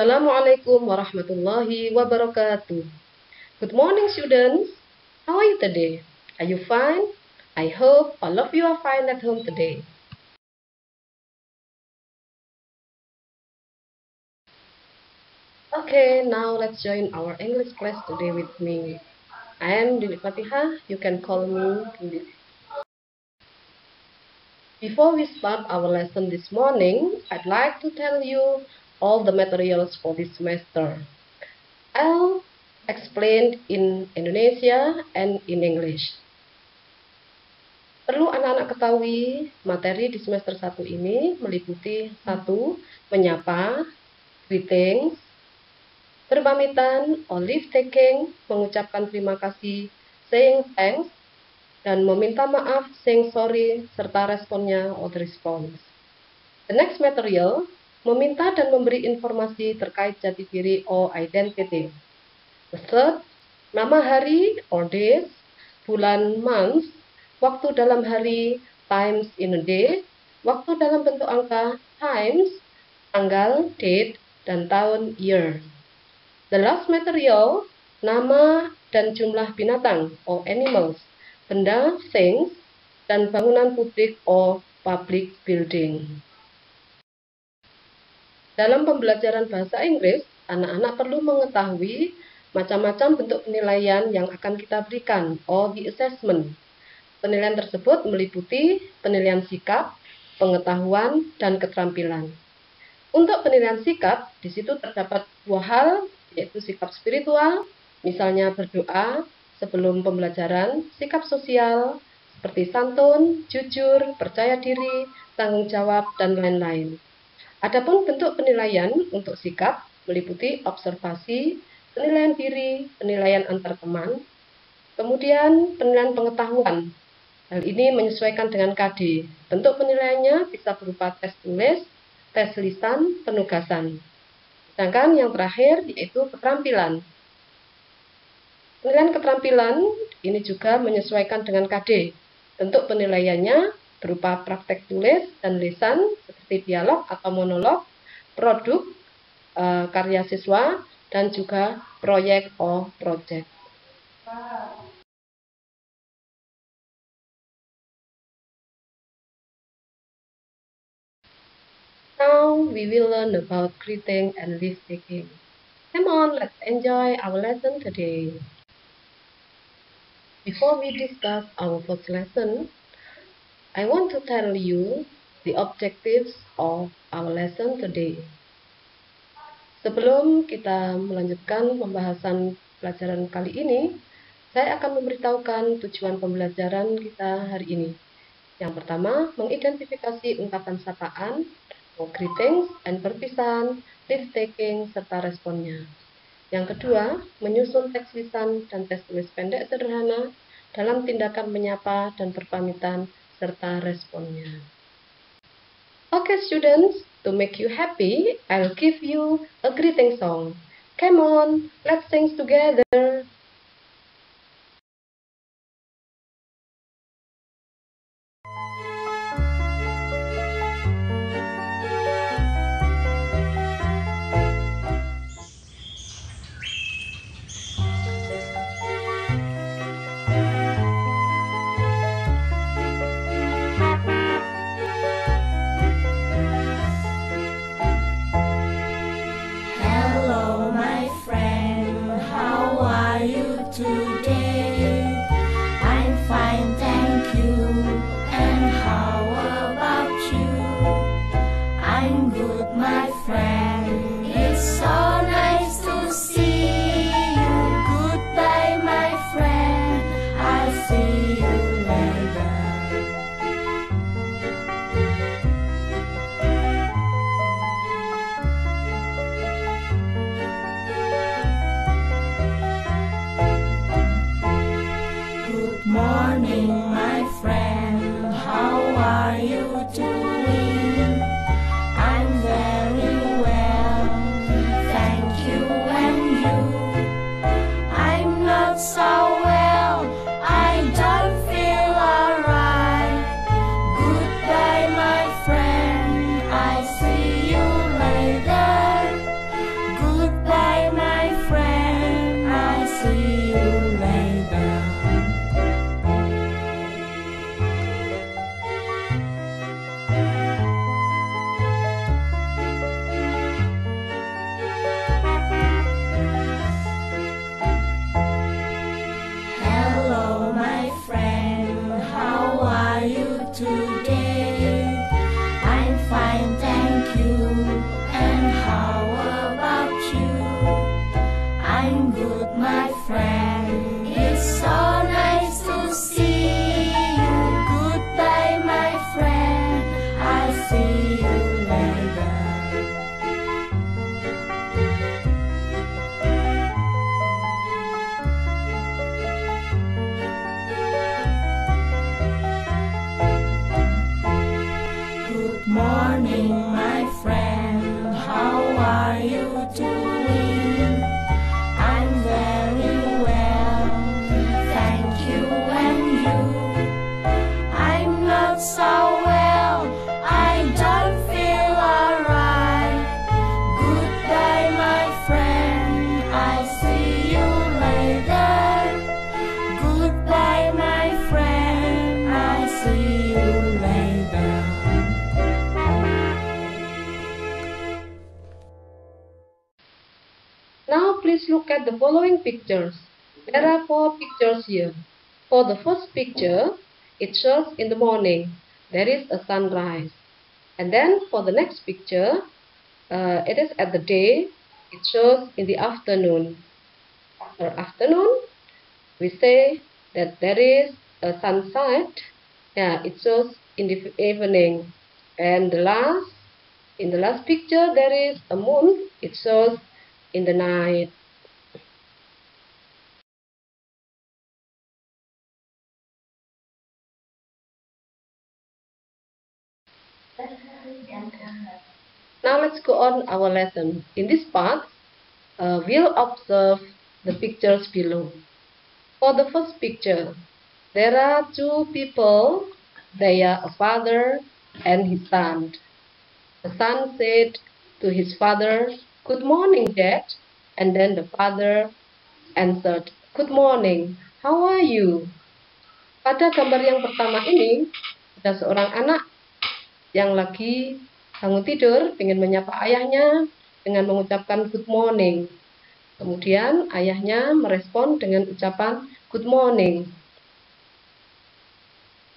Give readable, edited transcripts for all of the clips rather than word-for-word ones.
Assalamualaikum warahmatullahi wabarakatuh. Good morning, students. How are you today? Are you fine? I hope all of you are fine at home today. Okay, now let's join our English class today with me. I am Dili Fatihah. You can call me Dili. Before we start our lesson this morning, I'd like to tell you all the materials for this semester. I'll explain in Indonesia and in English. Perlu anak-anak ketahui, materi di semester 1 ini meliputi 1. Menyapa, greetings, berpamitan, or leave taking, mengucapkan terima kasih, saying thanks, dan meminta maaf, saying sorry, serta responnya, or the response. The next material, meminta dan memberi informasi terkait jati diri or identity. The third, nama hari or days, bulan month, waktu dalam hari times in a day, waktu dalam bentuk angka times, tanggal date, dan tahun year. The last material, nama dan jumlah binatang or animals, benda, things, dan bangunan publik or public building. Dalam pembelajaran bahasa Inggris, anak-anak perlu mengetahui macam-macam bentuk penilaian yang akan kita berikan or the assessment. Penilaian tersebut meliputi penilaian sikap, pengetahuan, dan keterampilan. Untuk penilaian sikap, di situ terdapat 2 hal, yaitu sikap spiritual, misalnya berdoa sebelum pembelajaran, sikap sosial, seperti santun, jujur, percaya diri, tanggung jawab, dan lain-lain. Adapun bentuk penilaian untuk sikap meliputi observasi, penilaian diri, penilaian antar teman, kemudian penilaian pengetahuan. Hal ini menyesuaikan dengan KD. Bentuk penilaiannya bisa berupa tes tulis, tes lisan, penugasan. Sedangkan yang terakhir yaitu keterampilan. Penilaian keterampilan ini juga menyesuaikan dengan KD. Bentuk penilaiannya berupa praktek tulis dan lisan seperti dialog atau monolog, produk, karya siswa, dan juga proyek or project. Now we will learn about greeting and leave taking. Come on, let's enjoy our lesson today. Before we discuss our first lesson, I want to tell you the objectives of our lesson today. Sebelum kita melanjutkan pembahasan pelajaran kali ini, saya akan memberitahukan tujuan pembelajaran kita hari ini. Yang pertama, mengidentifikasi ungkapan sapaan, greetings, and perpisahan, leave taking, serta responnya. Yang kedua, menyusun teks lisan dan tes tulis pendek sederhana dalam tindakan menyapa dan berpamitan, serta responnya. Okay, students, to make you happy, I'll give you a greeting song. Come on, let's sing together. Today I'm fine, thank you, and friend. It's so nice to see you. Goodbye, my friend. I'll see you later. Good morning, my friend. How are you doing? I'm very well, thank you. And you? I'm not so well, I don't feel alright. Goodbye, my friend, I'll see you later. Goodbye, my friend, I'll see you later. Now please look at the following pictures. There are 4 pictures here. For the first picture, it shows in the morning. There is a sunrise. And then for the next picture, it is at the day. It shows in the afternoon. After afternoon, we say that there is a sunset. Yeah, it shows in the evening. And in the last picture, there is a moon. It shows in the night. Now let's go on our lesson. In this part, we'll observe the pictures below. For the first picture, there are 2 people. They are a father and his son. The son said to his father, "Good morning, Dad." And then the father answered, "Good morning, how are you?" Pada gambar yang pertama ini, ada seorang anak yang lagi bangun tidur, ingin menyapa ayahnya dengan mengucapkan good morning. Kemudian ayahnya merespon dengan ucapan good morning.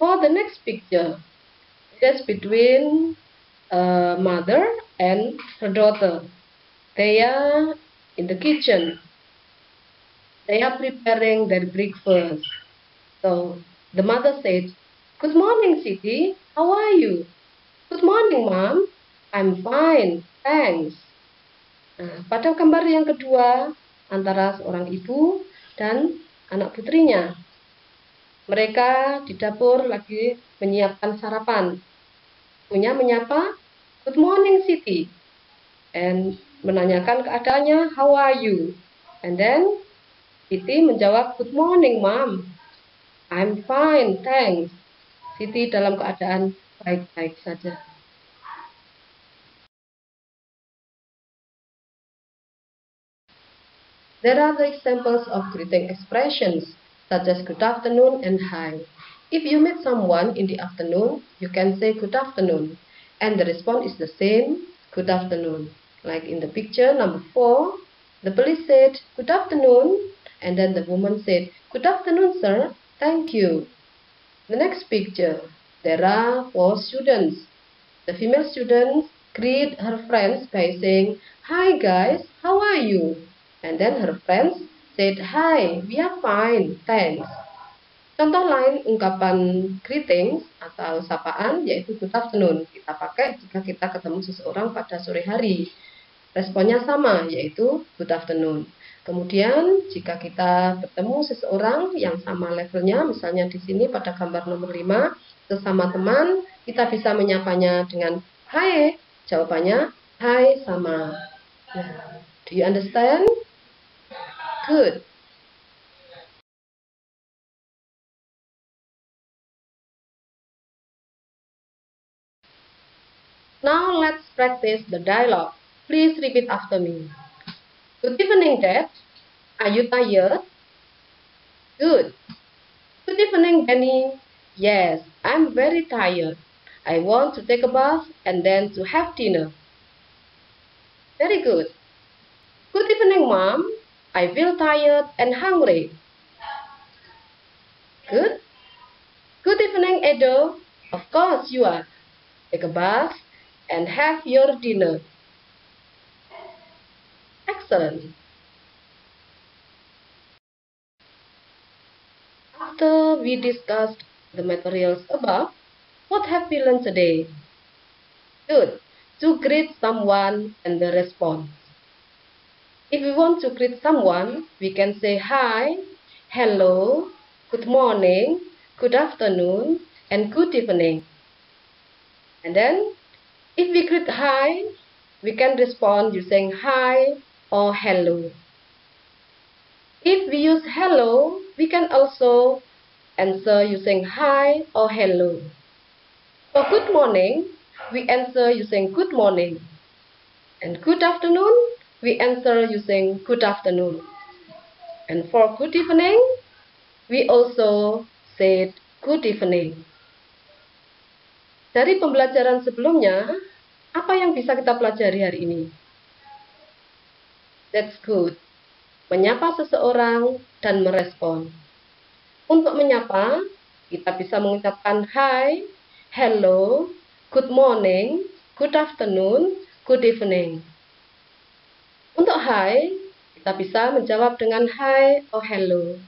For the next picture, it is between a mother and her daughter. They are in the kitchen. They are preparing their breakfast. So the mother said, "Good morning, Siti. How are you?" "Good morning, Mom. I'm fine, thanks." Nah, pada gambar yang kedua, antara seorang ibu dan anak putrinya. Mereka di dapur lagi menyiapkan sarapan. Ibunya menyapa, "Good morning, Siti." And menanyakan keadaannya, "How are you?" And then Siti menjawab, "Good morning, Mom. I'm fine, thanks." Siti dalam keadaan baik-baik saja. There are the examples of greeting expressions, such as good afternoon and hi. If you meet someone in the afternoon, you can say good afternoon, and the response is the same, good afternoon. Like in the picture number 4, the police said, "Good afternoon," and then the woman said, "Good afternoon, sir, thank you." The next picture, there are 4 students. The female student greet her friends by saying, "Hi guys, how are you?" And then her friends said, "Hi, we are fine, thanks." Contoh lain ungkapan greetings atau sapaan yaitu good afternoon. Kita pakai jika kita ketemu seseorang pada sore hari. Responnya sama, yaitu good afternoon. Kemudian jika kita bertemu seseorang yang sama levelnya, misalnya di sini pada gambar nomor 5, sesama teman, kita bisa menyapanya dengan hi. Jawabannya hi sama. Nah, do you understand? Good. Now let's practice the dialogue. Please repeat after me. Good evening, Dad. Are you tired? Good. Good evening, Benny. Yes, I'm very tired. I want to take a bath and then to have dinner. Very good. Good evening, Mom. I feel tired and hungry. Good. Good evening, Edo. Of course you are. Take a bath and have your dinner. Excellent. After we discussed the materials above, what have we learned today? Good. To greet someone and the response. If we want to greet someone, we can say hi, hello, good morning, good afternoon, and good evening. And then, if we greet hi, we can respond using hi or hello. If we use hello, we can also answer using hi or hello. For good morning, we answer using good morning. And good afternoon, we answer using good afternoon. And for good evening, we also said good evening. Dari pembelajaran sebelumnya, apa yang bisa kita pelajari hari ini? That's good. Menyapa seseorang dan merespon. Untuk menyapa, kita bisa mengucapkan hi, hello, good morning, good afternoon, good evening. Untuk hi, kita bisa menjawab dengan hi or hello.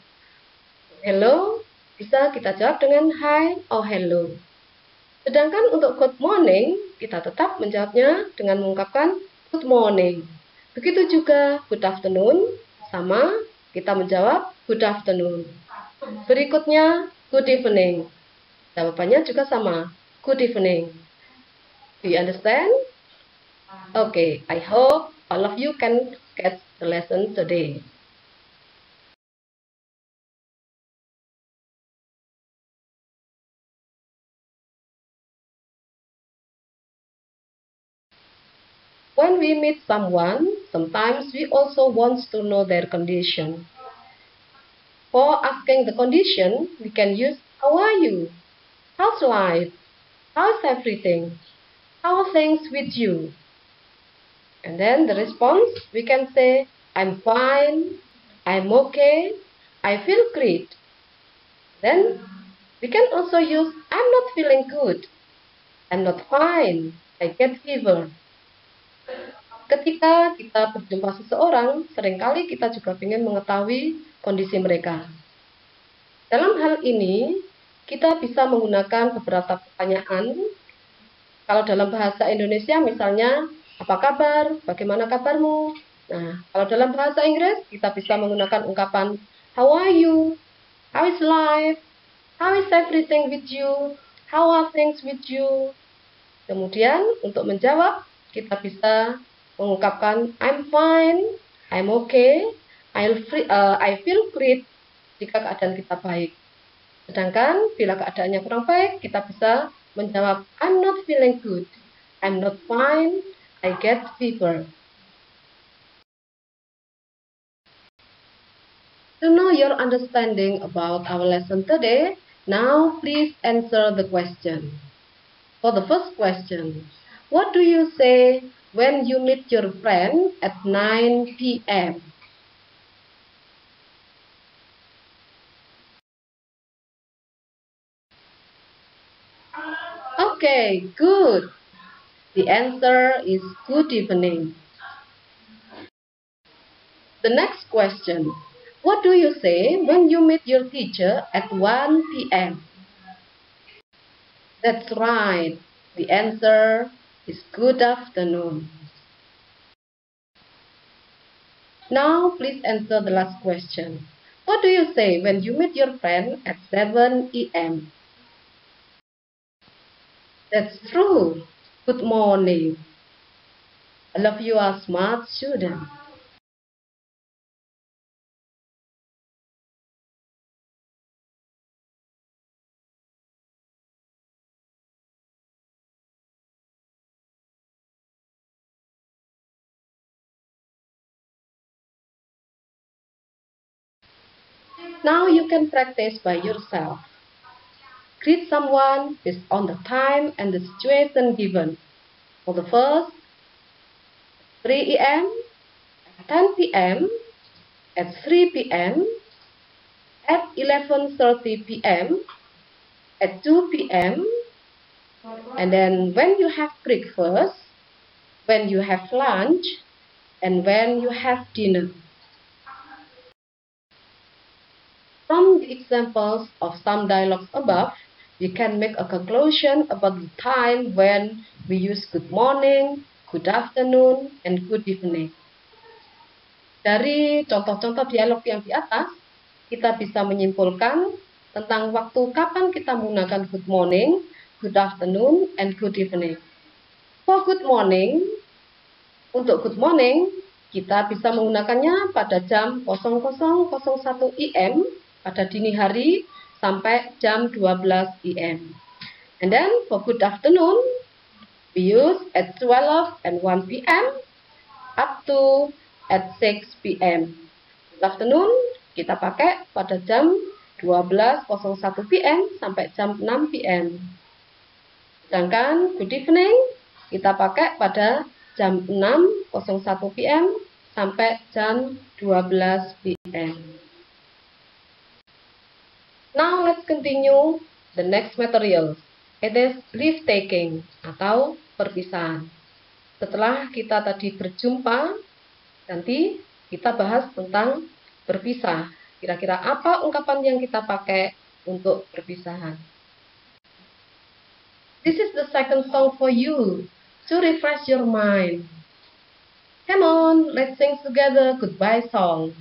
Hello, bisa kita jawab dengan hi or hello. Sedangkan untuk good morning, kita tetap menjawabnya dengan mengungkapkan good morning. Begitu juga good afternoon, sama kita menjawab good afternoon. Berikutnya good evening. Jawabannya juga sama, good evening. Do you understand? Okay, I hope all of you can get the lesson today. When we meet someone, sometimes we also want to know their condition. For asking the condition, we can use how are you? How's life? How's everything? How are things with you? And then the response, we can say, I'm fine, I'm okay, I feel great. Then we can also use, I'm not feeling good, I'm not fine, I get fever. Ketika kita berjumpa seseorang, seringkali kita juga ingin mengetahui kondisi mereka. Dalam hal ini, kita bisa menggunakan beberapa pertanyaan. Kalau dalam bahasa Indonesia misalnya, apa kabar? Bagaimana kabarmu? Nah, kalau dalam bahasa Inggris, kita bisa menggunakan ungkapan how are you? How is life? How is everything with you? How are things with you? Kemudian, untuk menjawab, kita bisa mengungkapkan I'm fine, I'm okay, I feel great jika keadaan kita baik. Sedangkan bila keadaannya kurang baik, kita bisa menjawab I'm not feeling good, I'm not fine, I get fever. To know your understanding about our lesson today, now please answer the question. For the first question, what do you say when you meet your friend at 9 p.m.? Okay, good. The answer is good evening. The next question, what do you say when you meet your teacher at 1 p.m.? That's right. The answer is good afternoon. Now please answer the last question. What do you say when you meet your friend at 7 a.m.? That's true. Good morning. All of you are smart students. Now you can practice by yourself. Greet someone based on the time and the situation given. For the first, 3 a.m., at 10 p.m., at 3 p.m., at 11:30 p.m., at 2 p.m., and then when you have breakfast, when you have lunch, and when you have dinner. From the examples of some dialogues above, we can make a conclusion about the time when we use good morning, good afternoon, and good evening. Dari contoh-contoh dialog yang di atas, kita bisa menyimpulkan tentang waktu kapan kita menggunakan good morning, good afternoon, and good evening. For good morning, untuk good morning, kita bisa menggunakannya pada jam 00.01 IM pada dini hari sampai jam 12 IM. And then for good afternoon, we use at 12 and 1 PM up to at 6 PM. Good afternoon kita pakai pada jam 12.01 PM sampai jam 6 PM. Sedangkan good evening kita pakai pada jam 6.01 PM sampai jam 12 PM. Now let's continue the next material. It is leave taking atau perpisahan. Setelah kita tadi berjumpa, nanti kita bahas tentang berpisah. Kira-kira apa ungkapan yang kita pakai untuk perpisahan. This is the second song for you to refresh your mind. Come on, let's sing together goodbye song.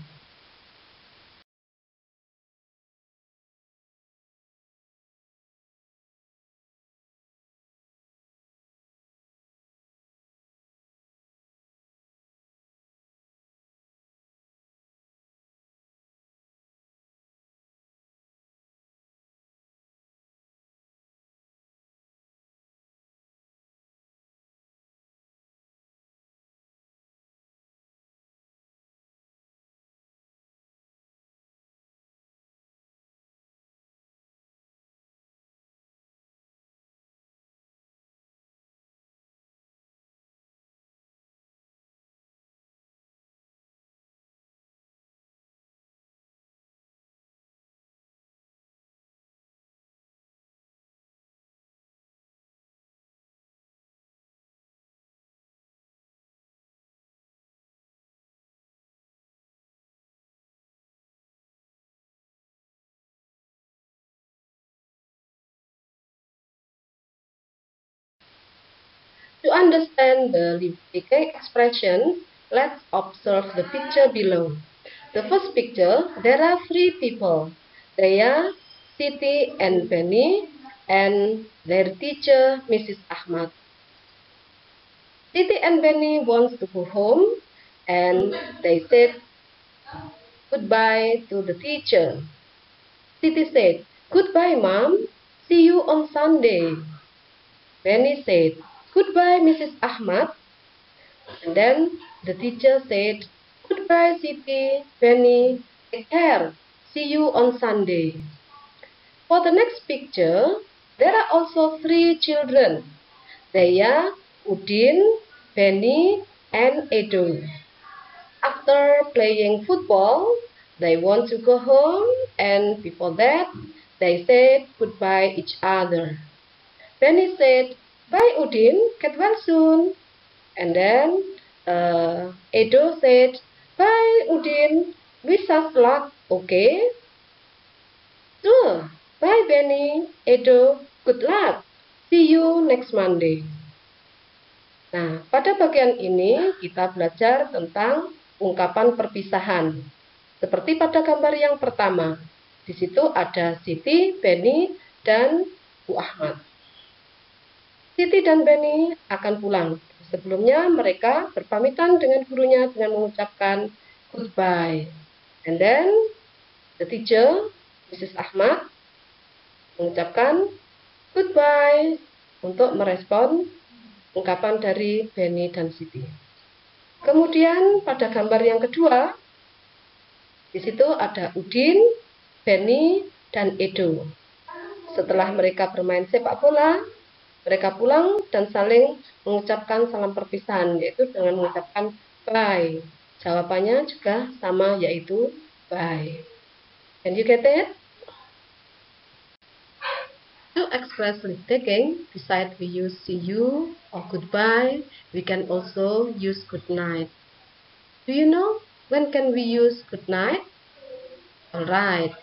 To understand the leave-taking expression, let's observe the picture below. The first picture, there are three people. They are Siti and Benny and their teacher, Mrs. Ahmad. Siti and Benny wants to go home and they said goodbye to the teacher. Siti said, "Goodbye, Mom. See you on Sunday." Benny said, "Goodbye, Mrs. Ahmad." And then the teacher said, "Goodbye, Siti, Benny. Take care. See you on Sunday." For the next picture, there are also three children. They are Udin, Benny, and Edo. After playing football, they want to go home, and before that, they said goodbye each other. Benny said, "Bye, Udin. Get well soon." And then Edo said, "Bye, Udin. Wish us luck, okay?" "Sure. Bye, Benny. Edo. Good luck. See you next Monday." Nah, pada bagian ini kita belajar tentang ungkapan perpisahan. Seperti pada gambar yang pertama. Di situ ada Siti, Benny, dan Bu Ahmad. Siti dan Benny akan pulang. Sebelumnya mereka berpamitan dengan gurunya dengan mengucapkan goodbye. And then the teacher, Mrs. Ahmad, mengucapkan goodbye untuk merespon ungkapan dari Benny dan Siti. Kemudian pada gambar yang kedua, di situ ada Udin, Benny, dan Edo. Setelah mereka bermain sepak bola, mereka pulang dan saling mengucapkan salam perpisahan, yaitu dengan mengucapkan bye. Jawabannya juga sama, yaitu bye. Can you get it? To express leave-taking, besides we use see you or goodbye, we can also use good night. Do you know when can we use good night? Alright.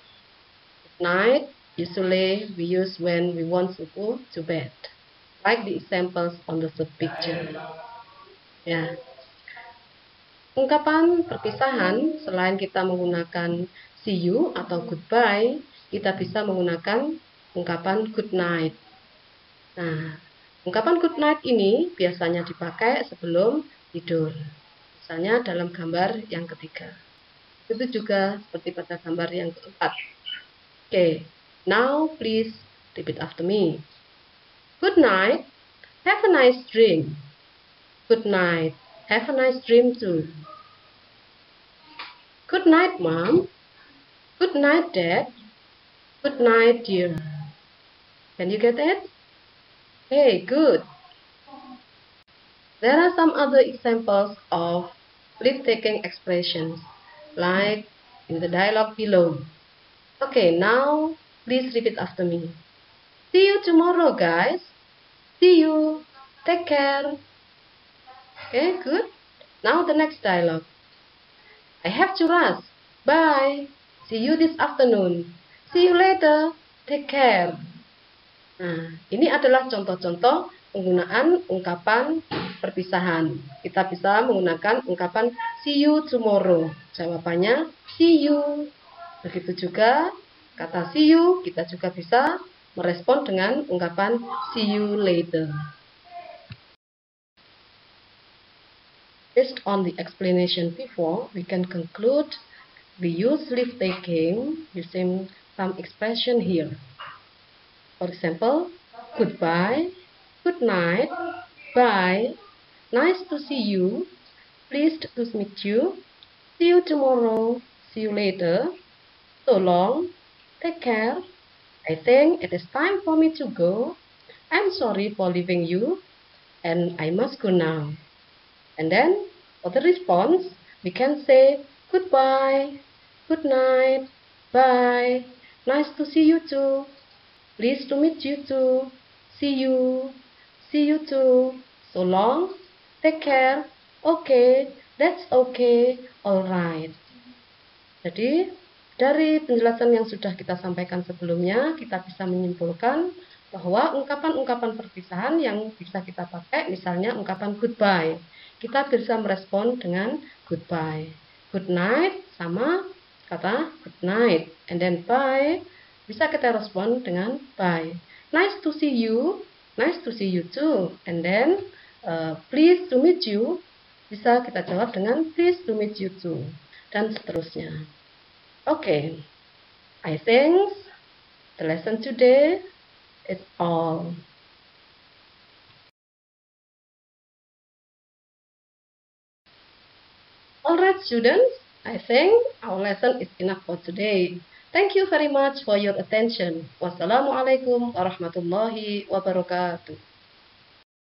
Night usually we use when we want to go to bed, like the examples on the third picture. Ya, ungkapan perpisahan selain kita menggunakan see you atau goodbye, kita bisa menggunakan ungkapan good night. Nah, ungkapan good night ini biasanya dipakai sebelum tidur. Misalnya dalam gambar yang ketiga. Itu juga seperti pada gambar yang keempat. Oke, now please repeat after me. Good night, have a nice dream. Good night, have a nice dream too. Good night, Mom. Good night, Dad. Good night, dear. Can you get it? Hey, good. There are some other examples of leave-taking expressions, like in the dialogue below. Okay, now please repeat after me. See you tomorrow, guys. See you. Take care. Okay, good. Now the next dialogue. I have to rush. Bye. See you this afternoon. See you later. Take care. Nah, ini adalah contoh-contoh penggunaan ungkapan perpisahan. Kita bisa menggunakan ungkapan see you tomorrow. Jawabannya see you. Begitu juga kata see you, kita juga bisa merespon dengan ungkapan see you later. Based on the explanation before, we can conclude we use leave taking using some expression here. For example, goodbye, good night, bye, nice to see you, pleased to meet you, see you tomorrow, see you later, so long, take care, I think it is time for me to go, I'm sorry for leaving you, and I must go now. And then, for the response, we can say goodbye, good night, bye, nice to see you too, pleased to meet you too, see you too, so long, take care, okay, that's okay, alright. Jadi, dari penjelasan yang sudah kita sampaikan sebelumnya, kita bisa menyimpulkan bahwa ungkapan-ungkapan perpisahan yang bisa kita pakai, misalnya ungkapan goodbye, kita bisa merespon dengan goodbye. Good night sama kata good night. And then bye, bisa kita respon dengan bye. Nice to see you too. And then pleased to meet you, bisa kita jawab dengan pleased to meet you too. Dan seterusnya. Okay, I think the lesson today is all. Alright students, I think our lesson is enough for today. Thank you very much for your attention. Wassalamualaikum warahmatullahi wabarakatuh.